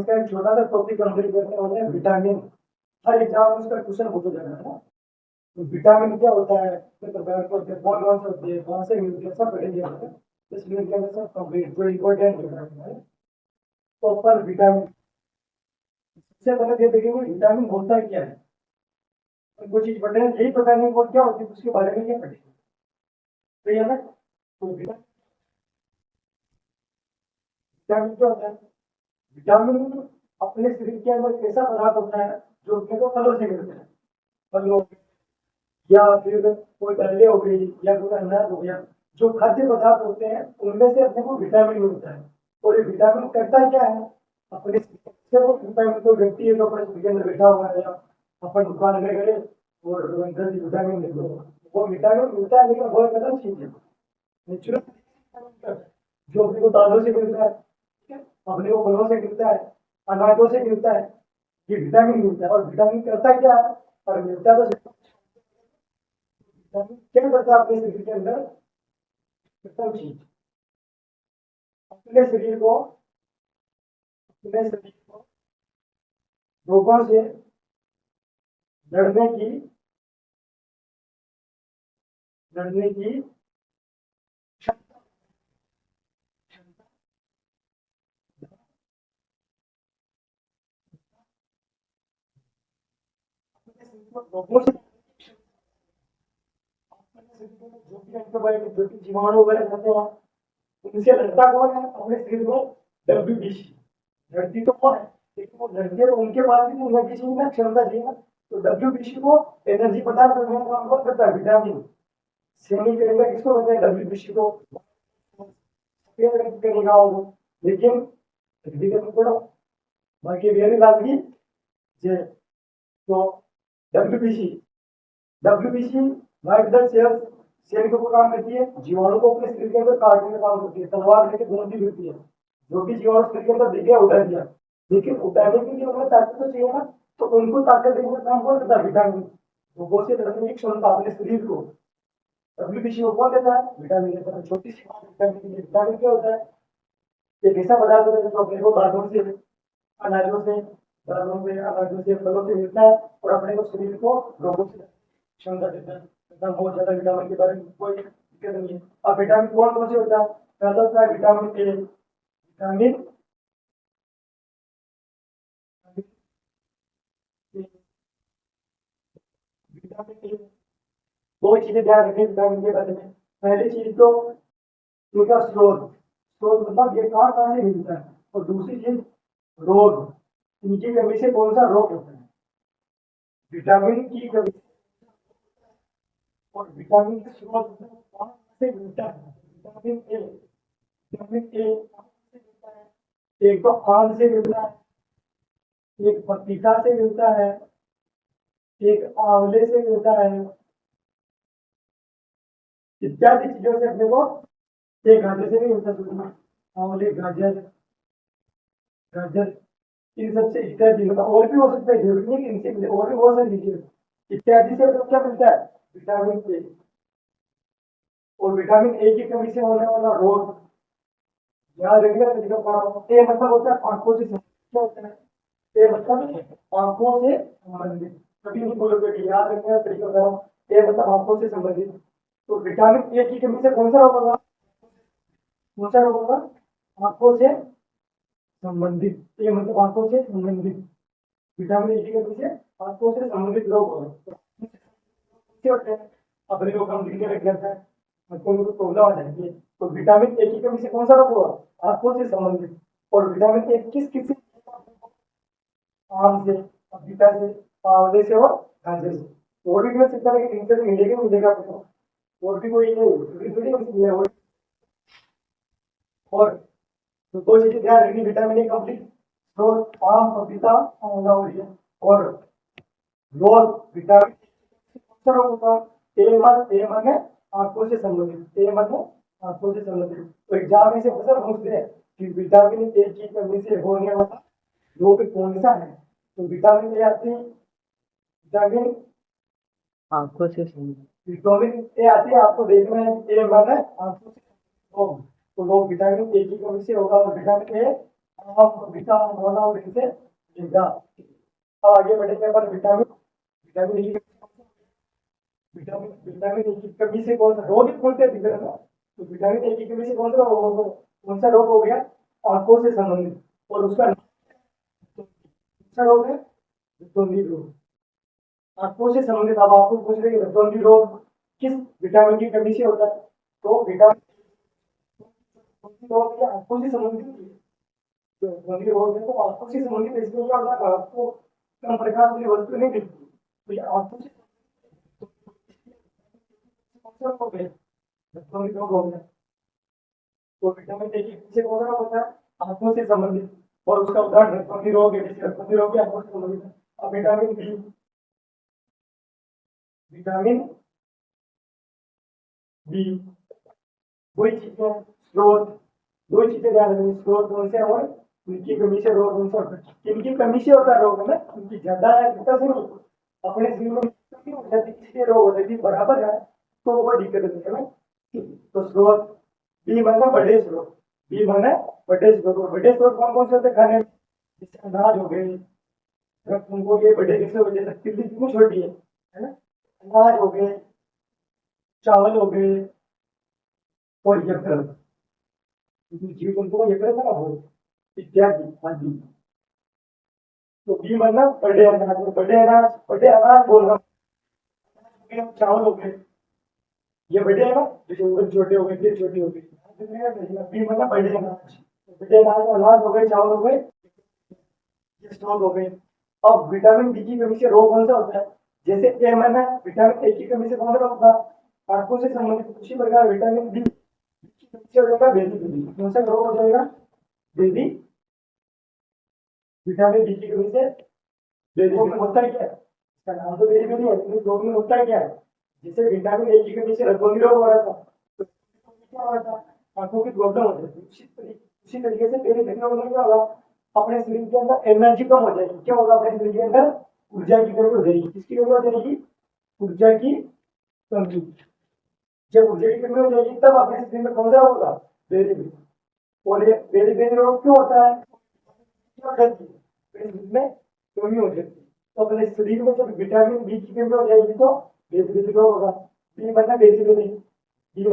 इसका एक छोटा सा टॉपिक कंप्लीट करने वाले हैं विटामिन। हर एग्जाम में उसका क्वेश्चन पूछा जाता है ना। तो विटामिन क्या होता है, मतलब कौन कौन से होते हैं, कहाँ से मिलते हैं, सब पढ़ेंगे हम। 10 मिनट के अंदर सब कंप्लीट जो इम्पोर्टेंट विटामिन है। तो पर विटामिन सबसे पहले ये देखेंगे विटामिन होता क्या है। कुछ चीज पढ़ रहे हैं, यही पता नहीं वो क्या होती है, उसके बारे में क्या पढ़ेंगे। तो ये ना, तो विटामिन क्या होता है। विटामिन अपने शरीर के अंदर एक ऐसा पदार्थ होता है जो अपने को फलों से मिलता है। फलों या फिर कोई अंडे हो गई या कोई अनाज हो गया, जो खाद्य पदार्थ होते हैं उनमें से अपने को विटामिन मिलता है। और ये विटामिन करता क्या है, अपने से वो विटामिन को व्यक्ति है जो अपने शरीर के अंदर बैठा हुआ है या अपन दुकान में गए और अंदर से विटामिन ले लो, वो विटामिन मिलता है लेकिन बहुत अलग चीज है। नेचुरल जो अपने को दालों से मिलता है, ठीक है? अपने को फलों से मिलता है, अनाजों से मिलता है, ये विटामिन मिलता है। और विटामिन करता क्या है, और मिलता तो क्या करता है अपने शरीर के अंदर, प्रथम चीज अपने शरीर को, अपने शरीर को रोगों से लड़ने की, लड़ने की क्षमता, अपने शरीर को रोगों से, अपने शरीर में जो भी एंटीबायोटिक जो भी जीवाणु वगैरह रहते हैं उनसे लड़ता कौन है, अपने शरीर में डब्ल्यूबीसी। लड़ती तो कौन है, लेकिन वो लड़ते तो उनके पास भी एनर्जी चाहिए ना, क्षमता चाहिए ना। तो डब्ल्यूबीसी को एनर्जी प्रदान करने का काम कौन करता है, विटामिन। सेमी करेगा किसको कहते हैं, डब्ल्यूबीसी को। करेगा वो, लेकिन फिजिकल पढ़ो, बाकी वेरी लागी जे। तो WBC, WBC white blood cells, cell के ऊपर काम करती है, जीवाणु को अपने शरीर के अंदर काटने का काम करती है, तलवार लेके घूमती फिरती है। जो भी जीवाणु शरीर के अंदर दिख गया उठा दिया, लेकिन उठाने के लिए उन्हें ताकत तो चाहिए ना। तो उनको ताकत देने का काम कौन करता है, विटामिन। रोगों से लड़ने की क्षमता अपने शरीर को डब्ल्यूबीसी को कौन देता है, विटामिन देता है। छोटी सी बात विटामिन, विटामिन क्या होता है, एक ऐसा पदार्थ होता है जो अपने को दांतों से, अनाजों से, दालों से, अनाजों से, फलों से मिलता है और अपने को शरीर को रोगों से क्षमता देता है। इतना बहुत ज्यादा विटामिन के बारे में कोई दिक्कत नहीं है। अब विटामिन कौन कौन से होता है, पहला होता है विटामिन ए। विटामिन विटामिन ए, दो चीजें ध्यान रखें विटामिन के बारे में। पहली चीज तो इनका स्रोत, स्रोत मतलब ये कहाँ कहाँ से मिलता है। और दूसरी चीज रोग, इनकी कमी से कौन सा रोग होता है। विटामिन की कमी और विटामिन का स्रोत कहाँ से मिलता है, विटामिन ए। विटामिन ए कहाँ से मिलता है, एक तो आम से मिलता है, एक पपीता से मिलता है, एक आंवले से मिलता है, इत्यादि चीजों से अपने को। एक गाजर से भी मिलता है, आंवले, गाजर, गाजर, इन सबसे इत्यादि मतलब और भी हो सकता है, जरूरी नहीं कि इनसे मिले, और भी बहुत सारी चीजें इत्यादि से अपने क्या मिलता है, विटामिन ए। और विटामिन ए की कमी से होने वाला रोग, यहाँ रेगुलर तरीका पढ़ा हूँ। ए मतलब होता है आंखों से क्या होता है, ए मतलब आंखों से संबंधित। कभी नहीं बोलोगे कि याद रखने का तरीका बता रहा हूँ, ए मतलब आंखों से संबंधित। तो विटामिन ए की कमी से कौन सा रोग होगा, कौन सा रोग होगा, आंखों से संबंधित। ए मतलब आंखों से संबंधित, विटामिन ए की कमी से आंखों से संबंधित रोग होगा। क्या होते हैं, अपने को कम दिखने लग जाता है, आंखों में प्रॉब्लम आ जाती है। तो विटामिन ए की कमी से कौन सा रोग होगा, आंखों से संबंधित। और विटामिन ए किस किस से, आम से, पपीता से, आंवले से और गाजर से। और भी मिल सकता है, लेकिन इनसे तो मिलेगा मिलेगा आपको। और भी कोई नहीं, थोड़ी मिल। और तो दो चीजें ध्यान रखनी, विटामिन ए कंप्लीट स्रोत आम, पपीता, आंवला हो गया। और रोग विटामिन कौन सा रोग होगा, ए मन, ए मन है आंखों से संबंधित, ए मन है आंखों से संबंधित। तो एग्जाम में से क्वेश्चन पूछते हैं कि विटामिन ए की कमी से होने वाला रोग कौन सा है। तो विटामिन ए आती है, विटामिन आंखों से संबंधित। विटामिन ए आती है, आपको देखना है ए मन है आंखों से रोग। तो लोग विटामिन ए की कमी से होगा, और विटामिन ए आप बीटा मोनो से बीटा। अब आगे बढ़ेंगे अपन vitamin vitamin E vitamin vitamin A की कमी से कौन सा रोग बोलते हैं दिख रहा है ना। तो विटामिन ए की कमी से कौन सा कौन सा रोग हो गया, आंखों से संबंधित। और उसका कौन सा रोग है, रतौंधी रोग। आंखों से संबंधित। अब आपको पूछ रहे हैं रतौंधी रोग किस विटामिन की कमी से होता है, तो विटामिन रोग या आंखों से संबंधित होती है। तो रतौंधी रोग है तो आंखों से संबंधित है, इसमें क्या होता है, आपको कम प्रकाश वाली वस्तु नहीं दिखती, तो ये आंखों से कौन सा रोग है, रतौंधी रोग हो गया। तो विटामिन ए की कमी से कौन सा रोग होता है, आंखों से संबंधित। और उसका उदाहरण रतौंधी रोग है, जैसे रतौंधी रोग भी आंखों से संबंधित है। अब विटामिन बी विटामिन बी वही चीजें स्रोत, दो चीजें ध्यान रखनी, स्रोत कौन से और उनकी कमी से रोग कौन सा होता है। इनकी कमी से होता है रोग है ना, उनकी ज्यादा है घटा से नहीं। अपने शरीर में कमी हो जाती है इसलिए रोग होता है, बराबर है तो वो दिक्कत नहीं है ना। तो स्रोत बी माना बड़े स्रोत, बी माना बड़े स्रोत। और बड़े स्रोत कौन कौन से होते हैं खाने में, जैसे अनाज हो गए, उनको ये बड़े कैसे हो जाए, तिल्ली क्यों छोटी है ना। अनाज हो गए, चावल हो गए, और यकृत, जीव जंतु को यकृत है ना वो, इत्यादि आदि। तो बी मतलब बड़े अनाज, बड़े अनाज बोल रहा हूँ, चावल हो गए, ये बड़े है ना, जैसे उड़द छोटे हो गए, फिर छोटी हो गई। बी मतलब बड़े अनाज, बड़े अनाज में अनाज हो गए, चावल हो गए, ये स्टोर हो गए। अब विटामिन डी की कमी से रोग कौन सा होता है, जैसे ए माना विटामिन ए की कमी से कौन सा रोग होता है, आंखों से संबंधित। उसी प्रकार विटामिन डी की कमी से हो जाएगा बेदी बेदी, कौन सा रोग हो जाएगा, बेदी। विटामिन डी की कमी से बेदी में होता है क्या है, इसका नाम तो बेदी बेदी है, लेकिन इस रोग में होता है क्या है, जैसे विटामिन ए की कमी से रतौंधी रोग हो रहा था, तो क्या हो रहा था, आंखों की प्रॉब्लम हो जाती है। उसी तरीके से बेदी बेदी रोग में क्या होगा, अपने शरीर के अंदर एनर्जी कम हो जाएगी। क्या होगा, अपने शरीर के अंदर ऊर्जा की कमी हो जाएगी। किसकी कमी हो जाएगी, ऊर्जा की कमी। जब ऊर्जा की कमी हो जाएगी तब अपने शरीर में कौन सा होगा, बेदी बेदी। और ये बेदी बेदी रोग क्यों होता है, क्यों जाती है, इसमें कमी हो जाती है। तो अपने शरीर में जब विटामिन बी की कमी हो जाएगी तो बेदी बेदी रोग होगा। बी मतलब बेदी बेदी, बी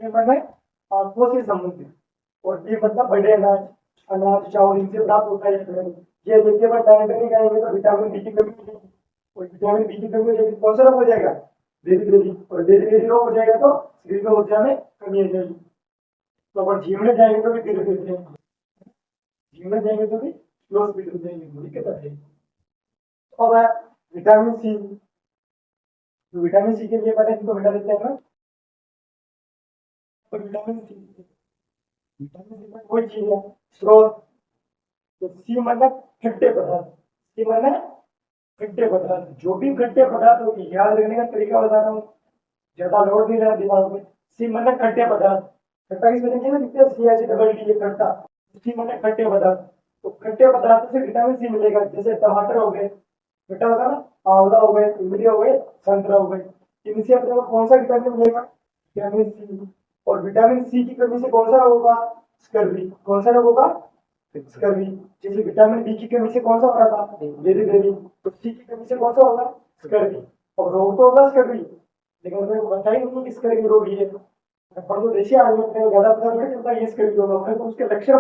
मतलब आंखों से संबंधित, और बी मतलब बड़े अनाज, अनाज चावल इनसे प्राप्त होता है ये देखिए। पर टाइम पे नहीं खाएंगे तो विटामिन बी की कमी हो जाएगी, और विटामिन बी की कमी हो जाएगी कौन सा रोग हो जाएगा, बेदी बेदी। और बेदी बेदी रोग हो जाएगा तो शरीर में ऊर्जा में कमी हो जाएगी। तो अपन जिम में जाएंगे तो भी धीरे धीरे, जिम में जाएंगे तो भी स्लो स्पीड हो जाएंगे, दिक्कत आ जाएगी। अब है विटामिन सी। तो विटामिन सी के लिए पहले इनको मिटा देते हैं ना। तो विटामिन सी में कोई चीज है स्रोत, तो सी मतलब खट्टे पदार्थ, सी मतलब खट्टे पदार्थ। जो भी खट्टे पदार्थ होगी, याद रखने का तरीका बता रहा हूँ, ज्यादा लोड नहीं रहा दिमाग में। सी मतलब खट्टे पदार्थ, खट्टा किस वजह से लिखते हैं, सी एच डबल टी, खट्टा। सी मतलब खट्टे पदार्थ, तो खट्टे पदार्थ से विटामिन सी मिलेगा। जैसे टमाटर हो गए, खट्टा होगा ना, आंवला हो गए, इमली हो गए, संतरा हो गए, इनसे अपने को कौन सा विटामिन मिलेगा, विटामिन सी। और विटामिन सी की कमी से कौन सा रोग होगा, स्कर्वी। कौन सा रोग होगा, स्कर्वी। जैसे विटामिन बी की कमी से कौन सा हो रहा था, बेरी बेरी, तो सी की कमी से कौन सा होगा, स्कर्वी। और रोग तो होगा स्कर्वी, लेकिन हमें पता ही नहीं कि स्कर्वी रोग ये है। पर तो देशी आदमी अपने को ज्यादा पता थोड़ी चलता है ये स्कर्वी रोग है, तो उसके लक्षण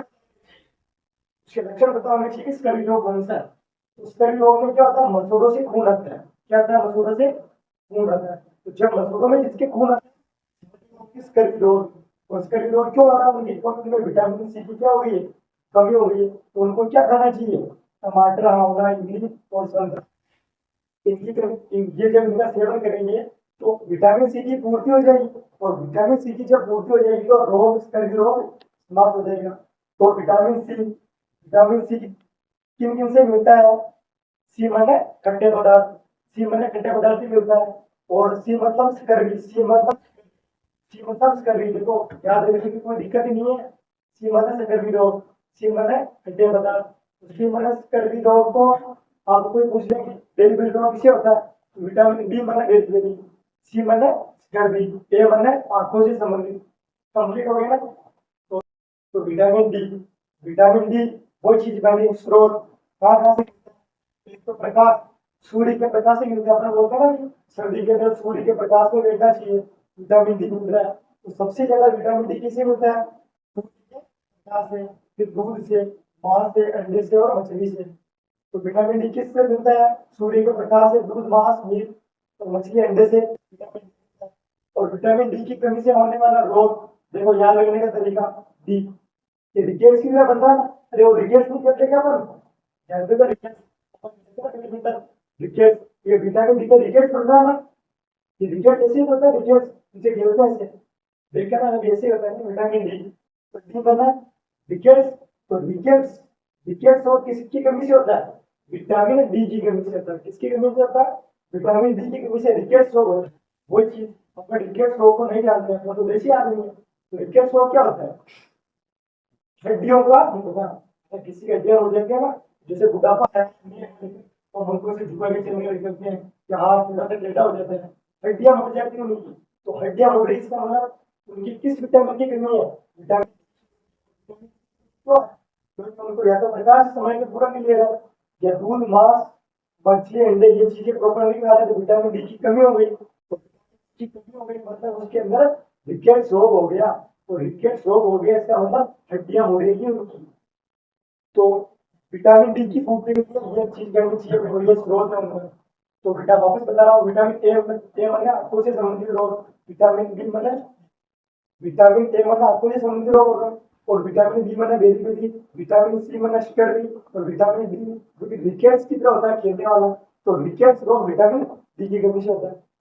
पता होने चाहिए कि स्कर्वी रोग कौन सा है। तो स्कर्वी रोग में क्या होता है, मसूड़ों से खून आता है। क्या होता है, मसूड़ों से खून आता है। तो जब मसूड़ों में जिसके खून आता है, स्कर्वी रोग। और स्कर्वी रोग क्यों आ रहा है, उनकी उनमें विटामिन सी की क्या हो गई है, कमी हो गई है। तो उनको क्या खाना चाहिए, टमाटर, आंवला, इमली और संतरा। ये जब इनका सेवन करेंगे तो विटामिन सी की पूर्ति हो जाएगी, और विटामिन सी की जब पूर्ति हो जाएगी तो रोग, स्कर्वी रोग समाप्त हो जाएगा। तो विटामिन सी किन किन से मिलता है, सी माने खट्टे पदार्थ, सी माने खट्टे पदार्थ से मिलता है। और सी मतलब स्कर्वी, सी मतलब स्कर्वी। देखो याद रखने की कोई दिक्कत ही नहीं है, सी मतलब स्कर्वी रोग, सी माने खट्टे पदार्थ, सी माने स्कर्वी रोग। तो आपको कोई पूछ ले कि बेली बेली रोग किसे होता है, तो विटामिन बी माने बेली बेली, सी माने स्कर्वी, ए माने आंखों से संबंधित। कंप्लीट हो गया ना। तो विटामिन डी, विटामिन डी वो चीज मैंने स्रोत कहाँ से मिलता है? एक तो प्रकाश, सूर्य के प्रकाश से मिलता है। अपना बोलते हैं ना कि सर्दी के अंदर सूर्य के प्रकाश में बैठना चाहिए, विटामिन डी मिल रहा है। तो सबसे ज्यादा विटामिन डी किससे मिलता है? सूर्य के प्रकाश से, फिर दूध से, मांस से, अंडे से और मछली से। तो विटामिन डी किससे मिलता है? सूर्य के प्रकाश से, दूध, मांस, मीट और मछली, अंडे से विटामिन डी मिलता है। और विटामिन डी की कमी से होने वाला रोग, देखो याद रखने का तरीका, डी, ये रिकेट्स की तरह बन रहा है ना। अरे वो रिकेट्स नहीं करते क्या अपन, जानते हो रिकेट्स, रिकेट्स, ये विटामिन डी का रिकेट्स बन रहा है ना। ये रिकेट्स ऐसे ही होता है, रिकेट्स इसे खेलते हैं ऐसे, देखा ना, अभी ऐसे ही होता है ना विटामिन डी। तो डी बना रिकेट्स। तो रिकेट्स, रिकेट्स और किसकी कमी से होता है? विटामिन डी की कमी से होता है। किसकी कमी से होता है? विटामिन डी की कमी से रिकेट्स रोग होता है। वही चीज अपन रिकेट्स रोग को नहीं जानते हैं, वो तो देसी आदमी है। तो रिकेट्स रोग क्या होता है? हड्डियों का नहीं होता। अगर किसी की हड्डियां हो जाती है ना, जैसे बुढ़ापा है तो मुल्कों से झुका के चलने लग जाते हैं, या हाथ पूरा तक लेटा हो जाता है, हड्डियां मुड़ जाती हैं उनकी। तो हड्डियां मुड़ रही, इसका मतलब उनकी किस विटामिन की कमी है? विटामिन। तो उनको या तो प्रकाश समय में पूरा मिलेगा, या दूध, मांस, मछली, अंडे ये चीजें प्रॉपर नहीं खा रहे तो विटामिन डी की कमी हो गई। तो की कमी हो गई मतलब उसके अंदर रिकेट्स रोग हो गया। तो रिकेट्स रोग हो गया इसका मतलब हड्डियां मुड़ेगी उनकी। तो विटामिन डी की पूर्ति के लिए ये चीज करनी चाहिए, और ये स्रोत है उनका। तो बेटा वापस बता रहा हूँ, विटामिन ए मतलब आंखों से संबंधित रोग, विटामिन बी मतलब, विटामिन ए मतलब आंखों से संबंधित रोग होगा, और विटामिन बी मतलब बेरी बेरी, विटामिन सी मतलब स्टडी, और विटामिन डी जो कि रिकेट्स की तरह होता है खेलने वाला। तो रिकेट्स रोग विटामिन डी की कमी से होता है।